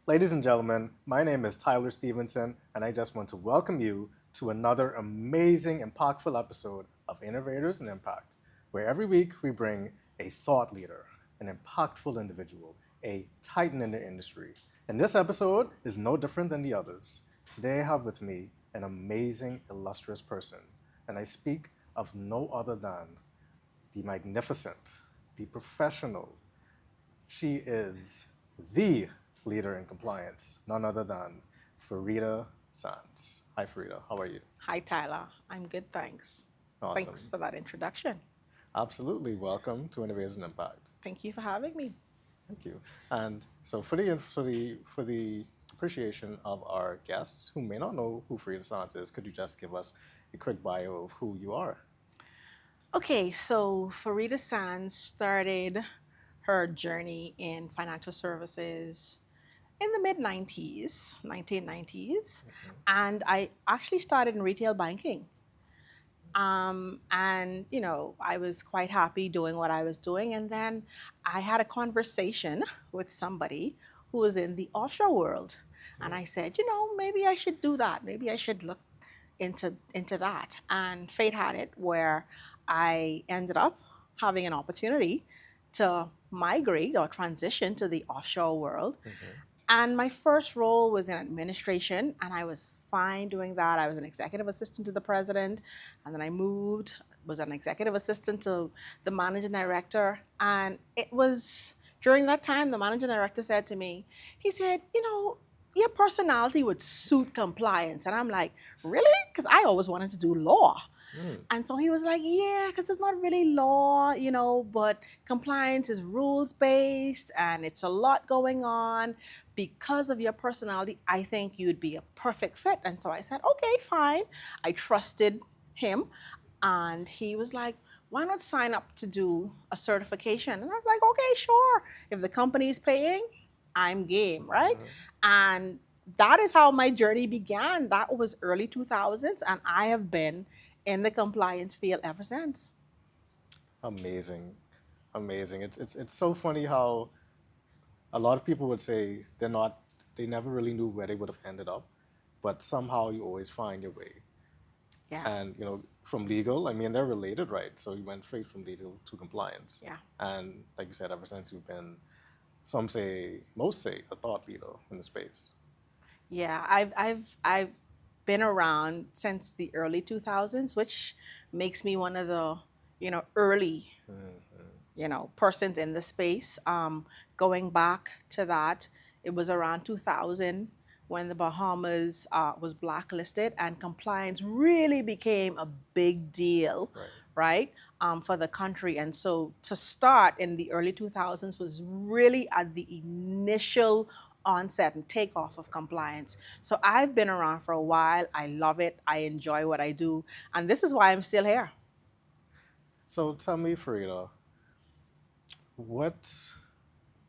Ladies and gentlemen, my name is Tyler Stevenson, and I just want to welcome you to another amazing, impactful episode of Innovators Impact, where every week we bring a thought leader, an impactful individual, a titan in the industry. And this episode is no different than the others. Today I have with me an amazing, illustrious person, and I speak of no other than the magnificent, the professional. She is the leader in compliance, none other than Fareda Sands. Hi, Fareda. How are you? Hi, Tyler. I'm good, thanks. Thanks Awesome. for that introduction. Absolutely. Welcome to Innovators Impact. Thank you for having me. Thank you. And so, for the appreciation of our guests who may not know who Fareda Sands is, could you just give us a quick bio of who you are? Okay, so Fareda Sands started her journey in financial services in the mid 90s, 1990s, and I actually started in retail banking. I was quite happy doing what I was doing. And then I had a conversation with somebody who was in the offshore world. And I said, maybe I should do that. Maybe I should look into that. And fate had it where I ended up having an opportunity to migrate or transition to the offshore world. And my first role was in administration, and I was fine doing that. I was an executive assistant to the president, and then I moved, was an executive assistant to the managing director. And it was during that time the managing director said to me, he said, your personality would suit compliance. And I'm like, really? Because I always wanted to do law. Mm. And so he was like, yeah, because it's not really law, but compliance is rules based and it's a lot going on. Because of your personality, I think you'd be a perfect fit. And so I said, okay, fine. I trusted him. And he was like, why not sign up to do a certification? And I was like, okay, sure. If the company's paying, I'm game, right? And that is how my journey began. That was early 2000s, and I have been in the compliance field ever since. Amazing. Amazing. It's so funny how a lot of people would say they never really knew where they would have ended up, but somehow you always find your way. Yeah, And from legal, I mean, they're related, right? So you went straight from legal to compliance. yeah. And like you said, ever since you've been, most say, a thought leader in the space. Yeah, I've been around since the early 2000s, which makes me one of the, early, persons in the space. Going back to that, it was around 2000 when the Bahamas was blacklisted and compliance really became a big deal, Right. right, for the country. And so to start in the early 2000s was really at the initial onset and takeoff of compliance. So I've been around for a while. I love it. I enjoy what I do. And this is why I'm still here. So tell me, Farida, what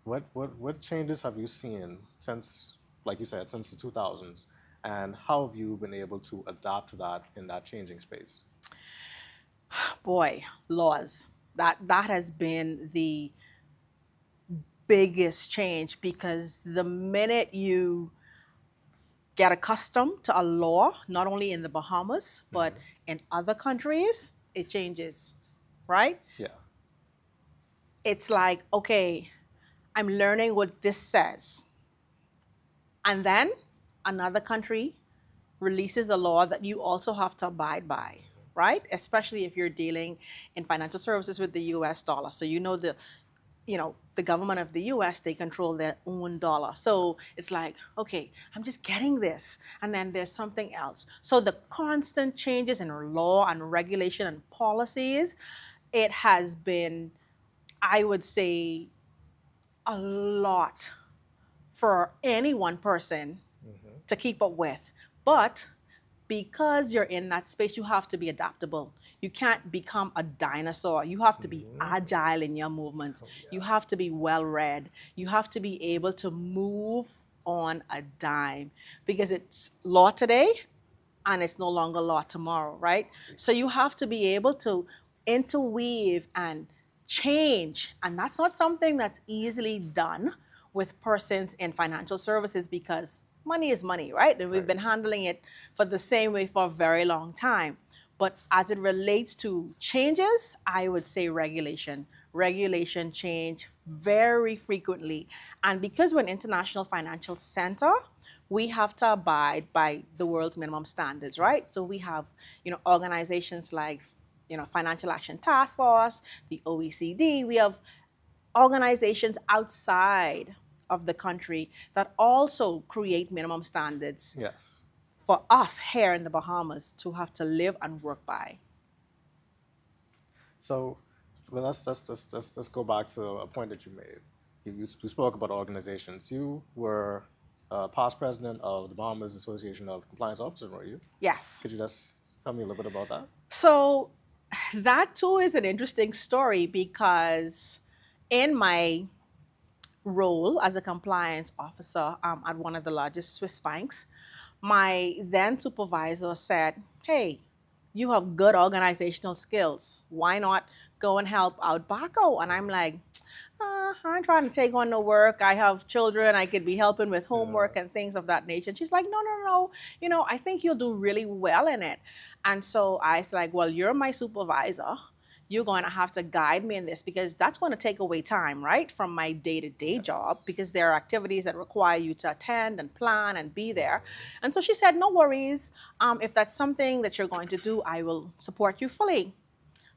what changes have you seen since, like you said, since the 2000s, and how have you been able to adapt to that in that changing space? Boy, laws. That has been the biggest change because the minute you get accustomed to a law, not only in the Bahamas, but in other countries, it changes, right? Yeah. It's like, okay, I'm learning what this says. And then another country releases a law that you also have to abide by, right? Especially if you're dealing in financial services with the US dollar. So the government of the US, they control their own dollar. So it's like, okay, I'm just getting this. And then there's something else. So the constant changes in law and regulation and policies, it has been, I would say, a lot for any one person to keep up with. But because you're in that space, you have to be adaptable. You can't become a dinosaur. You have to be agile in your movements. You have to be well read. You have to be able to move on a dime because it's law today and it's no longer law tomorrow, right? So you have to be able to interweave and change. And that's not something that's easily done with persons in financial services because money is money, right? And we've Right. been handling it for the same way for a very long time. But as it relates to changes, I would say regulation. Regulation change very frequently. And because we're an international financial center, we have to abide by the world's minimum standards, right? So Yes. we have, organizations like, Financial Action Task Force, the OECD. We have organizations outside of the country that also create minimum standards Yes. for us here in the Bahamas to have to live and work by. So, well, let's go back to a point that you made. You spoke about organizations. You were past president of the Bahamas Association of Compliance Officers, were you? Yes. Could you just tell me a little bit about that? So that too is an interesting story because in my role as a compliance officer at one of the largest Swiss banks, my then supervisor said, "Hey, you have good organizational skills. Why not go and help out Baco?" And I'm like, I'm trying to take on the work. I have children. I could be helping with Yeah. homework and things of that nature. And she's like, no, no, no. I think you'll do really well in it. And so I was like, well, you're my supervisor. You're going to have to guide me in this because that's going to take away time, right, from my day-to-day job Yes. because there are activities that require you to attend and plan and be there. And so she said, no worries. If that's something that you're going to do, I will support you fully.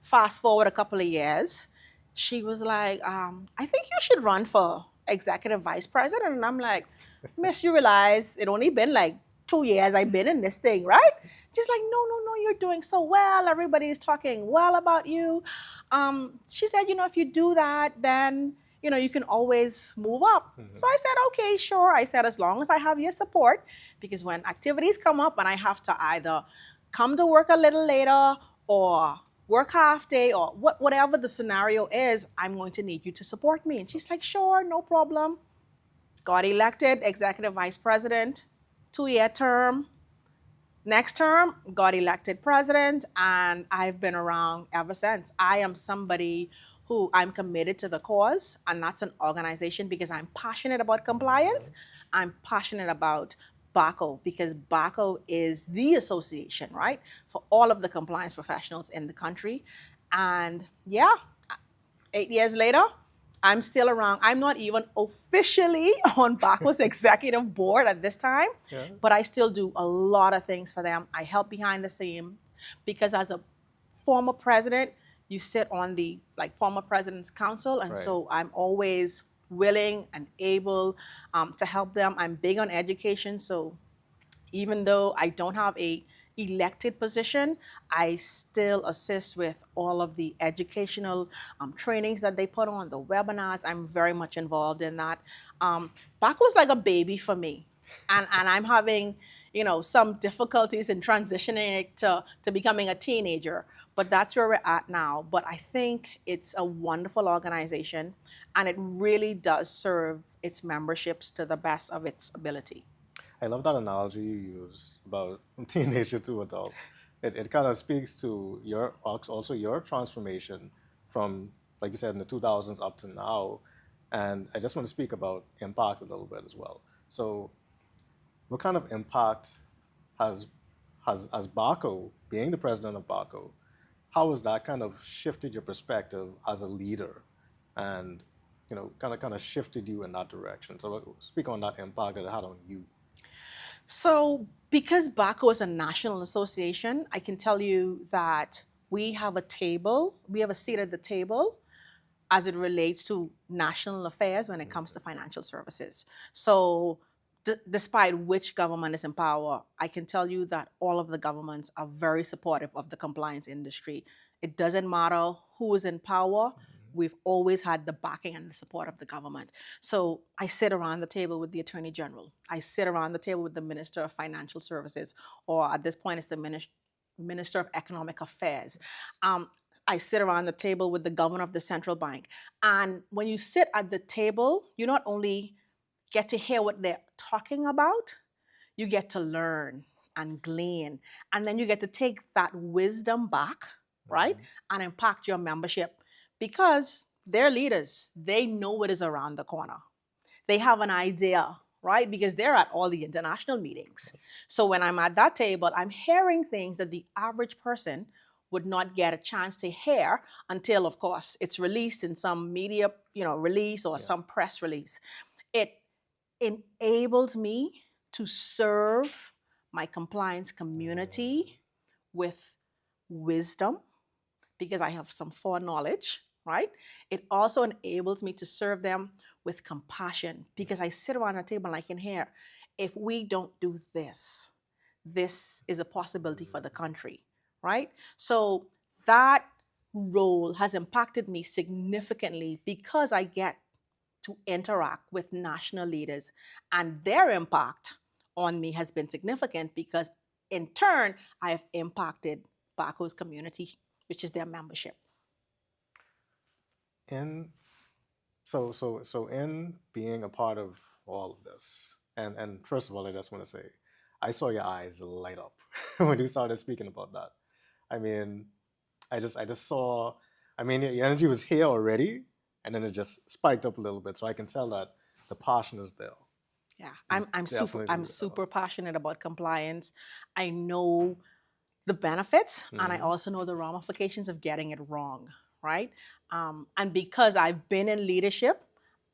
Fast forward a couple of years, she was like, I think you should run for executive vice president. And I'm like, Miss, you realize it only been like 2 years I've been in this thing, right? She's like, no, no, no, you're doing so well. Everybody is talking well about you. She said, if you do that, then, you can always move up. So I said, okay, sure. I said, as long as I have your support, because when activities come up and I have to either come to work a little later or work half day or whatever the scenario is, I'm going to need you to support me. And she's like, sure, no problem. Got elected executive vice president, 2-year term. Next term, got elected president, and I've been around ever since. I am somebody who I'm committed to the cause, and that's an organization because I'm passionate about compliance. I'm passionate about BACO because BACO is the association, right, for all of the compliance professionals in the country. And yeah, 8 years later, I'm still around. I'm not even officially on BACO's executive board at this time, Yeah. but I still do a lot of things for them. I help behind the scenes because as a former president, you sit on the former president's council, and Right. so I'm always willing and able to help them. I'm big on education, so even though I don't have a elected position, I still assist with all of the educational trainings that they put on, the webinars. I'm very much involved in that. Back was like a baby for me. And I'm having, some difficulties in transitioning it to becoming a teenager. But that's where we're at now. But I think it's a wonderful organization, and it really does serve its memberships to the best of its ability. I love that analogy you use about teenager to adult. It kind of speaks to also your transformation from, like you said, in the 2000s up to now. And I just want to speak about impact a little bit as well. So, what kind of impact has as Baco, being the president of Baco, how has that kind of shifted your perspective as a leader, and kind of shifted you in that direction? So, speak on that impact that it had on you. So, because BACO is a national association, I can tell you that we have a seat at the table as it relates to national affairs when it comes to financial services. So, despite which government is in power, I can tell you that all of the governments are very supportive of the compliance industry. It doesn't matter who is in power, we've always had the backing and the support of the government. So I sit around the table with the Attorney General. I sit around the table with the Minister of Financial Services, or at this point, it's the Minister of Economic Affairs. Um, I sit around the table with the governor of the central bank. And when you sit at the table, you not only get to hear what they're talking about, you get to learn and glean. And then you get to take that wisdom back, right? And impact your membership because they're leaders. They know what is around the corner. They have an idea, right? Because they're at all the international meetings. So when I'm at that table, I'm hearing things that the average person would not get a chance to hear until, of course, it's released in some media, release or Yeah. some press release. It enables me to serve my compliance community with wisdom because I have some foreknowledge, right? It also enables me to serve them with compassion because I sit around a table and I can hear, if we don't do this, this is a possibility for the country, right? So that role has impacted me significantly because I get to interact with national leaders, and their impact on me has been significant because in turn I have impacted Baco's community, which is their membership. In so in being a part of all of this, and first of all, I just want to say, I saw your eyes light up when you started speaking about that. I mean, I just saw. I mean, your energy was here already, and then it just spiked up a little bit. So I can tell that the passion is there. Yeah, It's I'm super definitely I'm there. super passionate about compliance. I know the benefits and I Hmm. also know the ramifications of getting it wrong, right? And because I've been in leadership,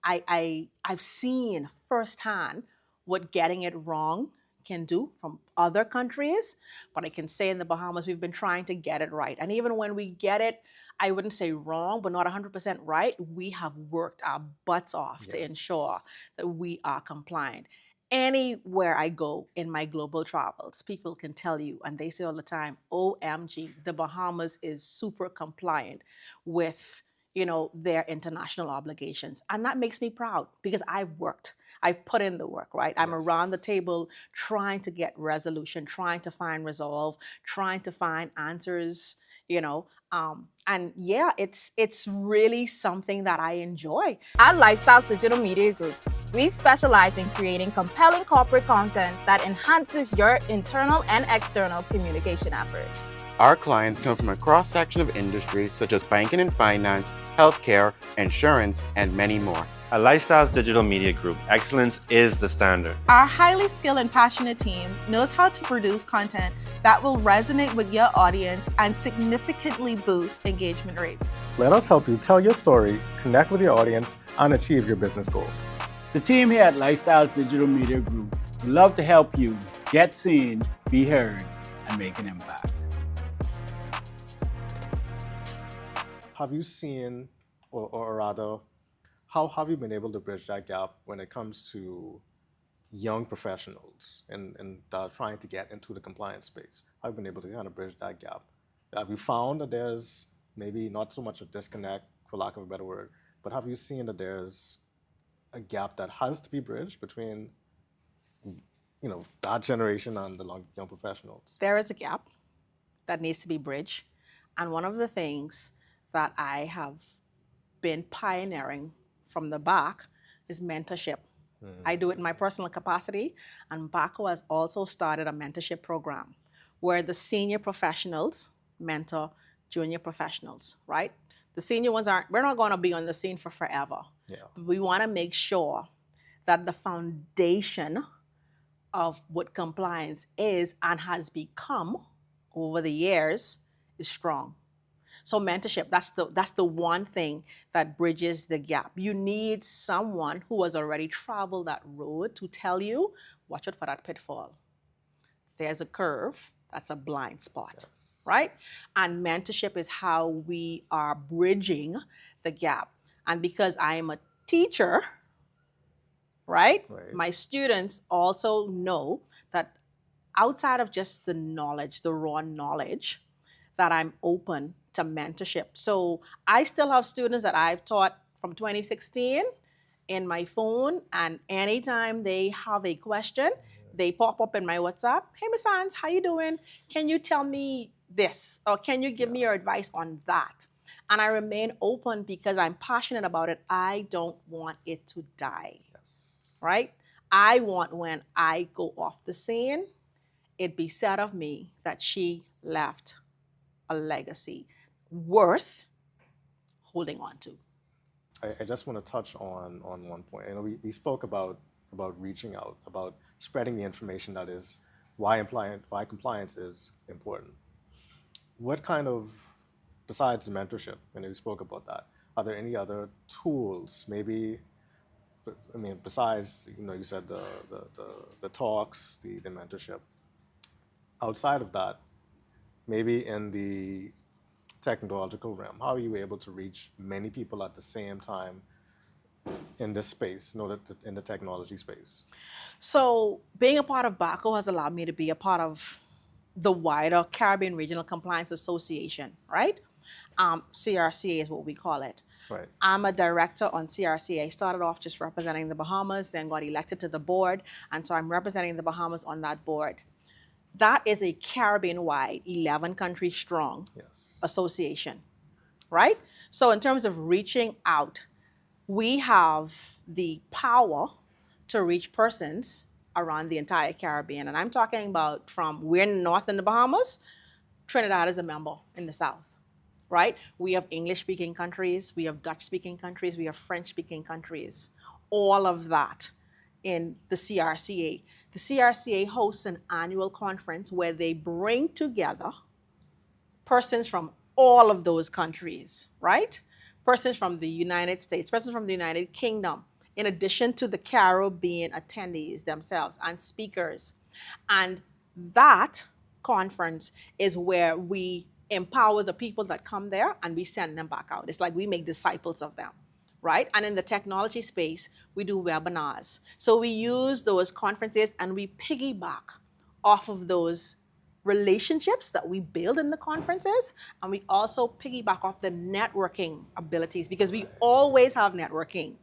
I've seen firsthand what getting it wrong can do from other countries. But I can say in the Bahamas, we've been trying to get it right. And even when we get it, I wouldn't say wrong, but not 100% right, we have worked our butts off to ensure Yes. that we are compliant. Anywhere I go in my global travels, people can tell you, and they say all the time, OMG, the Bahamas is super compliant with their international obligations. And that makes me proud because I've put in the work, right? I'm around the Yes. table trying to get resolution, trying to find resolve, trying to find answers, you know. And yeah, it's really something that I enjoy. At Lifestyles Digital Media Group, we specialize in creating compelling corporate content that enhances your internal and external communication efforts. Our clients come from a cross-section of industries such as banking and finance, healthcare, insurance, and many more. At Lifestyles Digital Media Group, excellence is the standard. Our highly skilled and passionate team knows how to produce content that will resonate with your audience and significantly boost engagement rates. Let us help you tell your story, connect with your audience, and achieve your business goals. The team here at Lifestyles Digital Media Group would love to help you get seen, be heard, and make an impact. Have you seen, or rather, how have you been able to bridge that gap when it comes to young professionals and trying to get into the compliance space? How have you been able to kind of bridge that gap? Have you found that there's maybe not so much a disconnect, for lack of a better word, but have you seen that there's a gap that has to be bridged between that generation and the young professionals? There is a gap that needs to be bridged. And one of the things that I have been pioneering from the back is mentorship. I do it in my personal capacity, and Baco has also started a mentorship program where the senior professionals mentor junior professionals, right? The senior ones we're not going to be on the scene for forever. Yeah. But we want to make sure that the foundation of what compliance is and has become over the years is strong. So mentorship, that's the one thing that bridges the gap. You need someone who has already traveled that road to tell you, watch out for that pitfall. There's a curve, that's a blind spot, Yes. right? And mentorship is how we are bridging the gap. And because I am a teacher, right? My students also know that outside of just the knowledge, the raw knowledge, that I'm open to mentorship. So I still have students that I've taught from 2016 in my phone, and anytime they have a question, they pop up in my WhatsApp. Hey, Miss Sands, how you doing? Can you tell me this? Or can you give me your advice on that? And I remain open because I'm passionate about it. I don't want it to die, right? I want when I go off the scene, it be said of me that she left a legacy worth holding on to. I just want to touch on one point. We spoke about reaching out, about spreading the information that is why compliance is important. What kind of, besides the mentorship, we spoke about that, are there any other tools, maybe, besides, you said the talks, the mentorship, outside of that, maybe in the technological realm, how are you able to reach many people at the same time in this space, in the technology space? So being a part of BACO has allowed me to be a part of the wider Caribbean Regional Compliance Association, right? CRCA is what we call it. Right. I'm a director on CRCA. I started off just representing the Bahamas, then got elected to the board, and so I'm representing the Bahamas on that board. That is a Caribbean-wide, 11 country strong association, right? So in terms of reaching out, we have the power to reach persons around the entire Caribbean. And I'm talking about from, we're in the north in the Bahamas, Trinidad is a member in the south, right? We have English-speaking countries, we have Dutch-speaking countries, we have French-speaking countries, all of that in the CRCA. The CRCA hosts an annual conference where they bring together persons from all of those countries, right? Persons from the United States, persons from the United Kingdom, in addition to the Caribbean attendees themselves and speakers. And that conference is where we empower the people that come there and we send them back out. It's like we make disciples of them, right? And in the technology space, we do webinars. So we use those conferences and we piggyback off of those relationships that we build in the conferences, and we also piggyback off the networking abilities, because we always have networking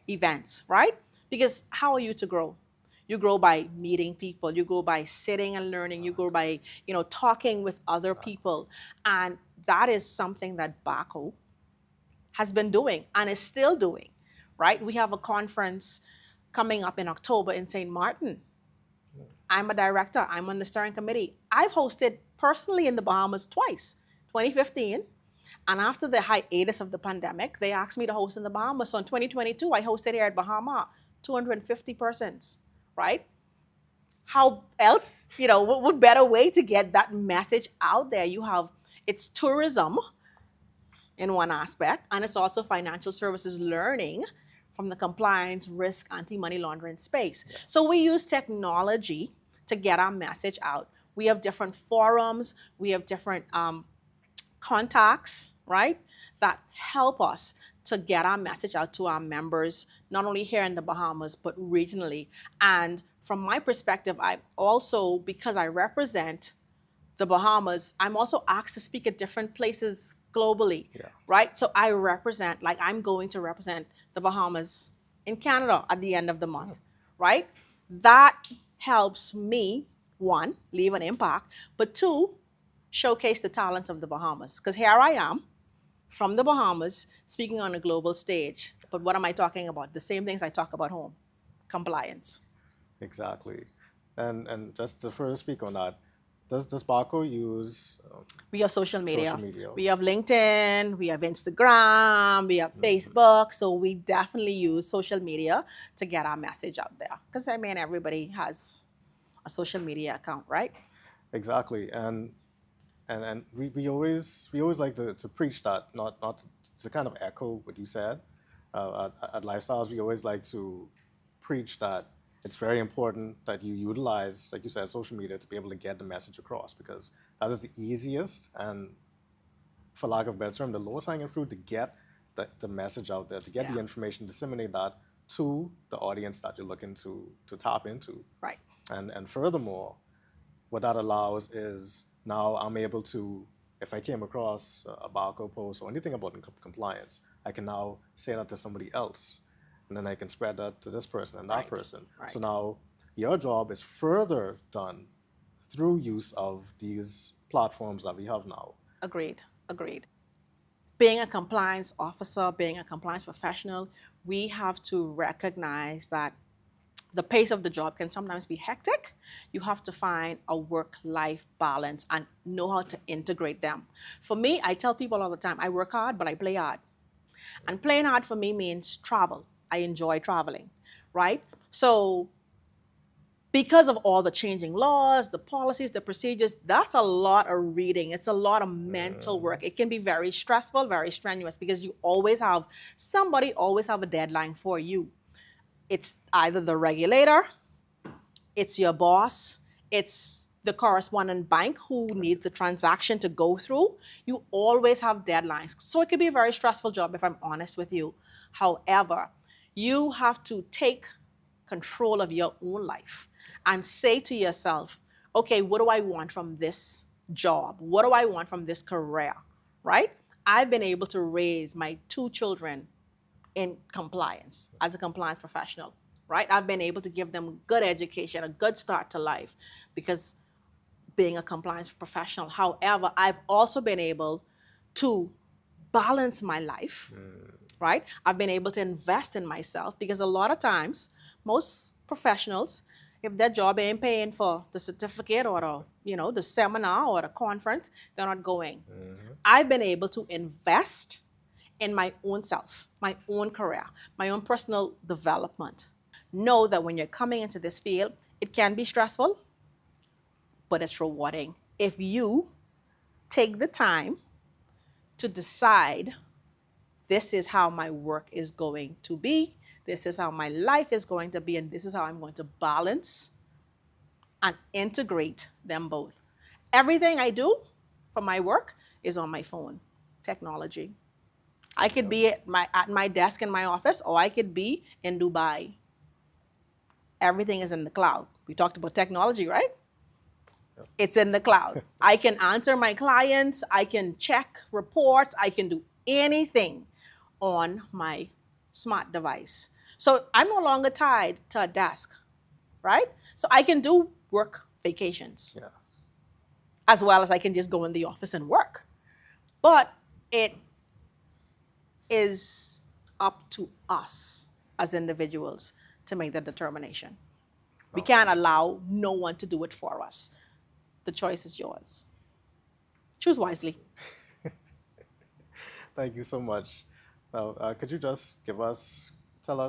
events, right? Because how are you to grow? You grow by meeting people, you grow by sitting and learning, you grow by talking with other people. And that is something that BACO has been doing and is still doing, right? We have a conference coming up in October in St. Martin. I'm a director, I'm on the steering committee. I've hosted personally in the Bahamas twice, 2015, and after the hiatus of the pandemic, they asked me to host in the Bahamas. So in 2022, I hosted here at Bahamas, 250 persons, right? How else, what better way to get that message out there? It's tourism in one aspect, and it's also financial services learning from the compliance, risk, anti-money laundering space. Yes. So we use technology to get our message out. We have different forums, we have different contacts, right, that help us to get our message out to our members, not only here in the Bahamas, but regionally. And from my perspective, I also, because I represent the Bahamas, I'm also asked to speak at different places globally, right? So I represent, like I'm going to represent the Bahamas in Canada at the end of the month, right? That helps me, one, leave an impact, but two, showcase the talents of the Bahamas. Because here I am from the Bahamas speaking on a global stage, but what am I talking about? The same things I talk about home, compliance. Exactly. And just to further speak on that, does BACO use we have social media. We have LinkedIn, we have Instagram, we have Facebook. So we definitely use social media to get our message out there. Because everybody has a social media account, right? Exactly. And we always like to preach that, not to kind of echo what you said. At Lifestyles, we always like to preach that it's very important that you utilize, like you said, social media to be able to get the message across, because that is the easiest and, for lack of a better term, the lowest hanging fruit to get the message out there, to get the information, disseminate that to the audience that you're looking to tap into. Right. And furthermore, what that allows is now I'm able to, if I came across a BACO post or anything about compliance, I can now say that to somebody else. And then I can spread that to this person and that person. Right. So now your job is further done through use of these platforms that we have now. Agreed. Being a compliance officer, being a compliance professional, we have to recognize that the pace of the job can sometimes be hectic. You have to find a work-life balance and know how to integrate them. For me, I tell people all the time, I work hard, but I play hard. And playing hard for me means travel. I enjoy traveling, right? So because of all the changing laws, the policies, the procedures, that's a lot of reading. It's a lot of mental work. It can be very stressful, very strenuous because you always have somebody always have a deadline for you. It's either the regulator, it's your boss, it's the correspondent bank who needs the transaction to go through. You always have deadlines. So it could be a very stressful job if I'm honest with you. However, you have to take control of your own life and say to yourself, okay, what do I want from this job? What do I want from this career? Right? I've been able to raise my 2 children in compliance as a compliance professional, right? I've been able to give them good education, a good start to life because being a compliance professional. However, I've also been able to balance my life, right? I've been able to invest in myself because a lot of times, most professionals, if their job ain't paying for the certificate or the seminar or the conference, they're not going. I've been able to invest in my own self, my own career, my own personal development. Know that when you're coming into this field, it can be stressful, but it's rewarding if you take the time to decide this is how my work is going to be, this is how my life is going to be, and this is how I'm going to balance and integrate them both. Everything I do for my work is on my phone, technology. I could be at my desk in my office, or I could be in Dubai. Everything is in the cloud. We talked about technology, right? It's in the cloud. I can answer my clients, I can check reports, I can do anything on my smart device. So I'm no longer tied to a desk, right? So I can do work vacations Yes. as well as I can just go in the office and work. But it is up to us as individuals to make the determination. We can't allow no one to do it for us. The choice is yours. Choose wisely. Thank you so much. Now, could you just tell us tell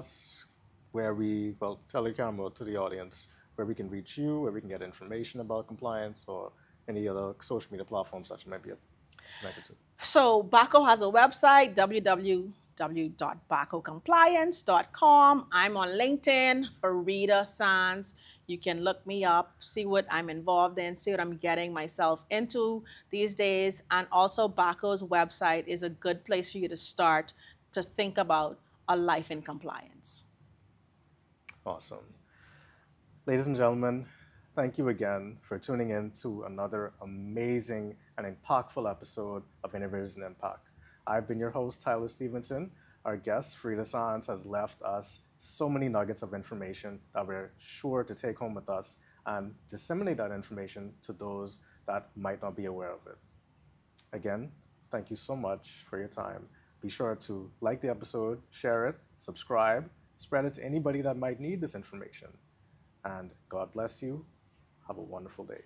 your camera to the audience where we can reach you, where we can get information about compliance or any other social media platforms that you might be connected to. So BACO has a website, www.bacocompliance.com. I'm on LinkedIn, Fareda Sands. You can look me up, see what I'm involved in, see what I'm getting myself into these days. And also BACO's website is a good place for you to start to think about a life in compliance. Awesome. Ladies and gentlemen, thank you again for tuning in to another amazing and impactful episode of Innovators Impact. I've been your host, Tyler Stevenson. Our guest, Fareda Sands, has left us so many nuggets of information that we're sure to take home with us and disseminate that information to those that might not be aware of it. Again, thank you so much for your time. Be sure to like the episode, share it, subscribe, spread it to anybody that might need this information. And God bless you. Have a wonderful day.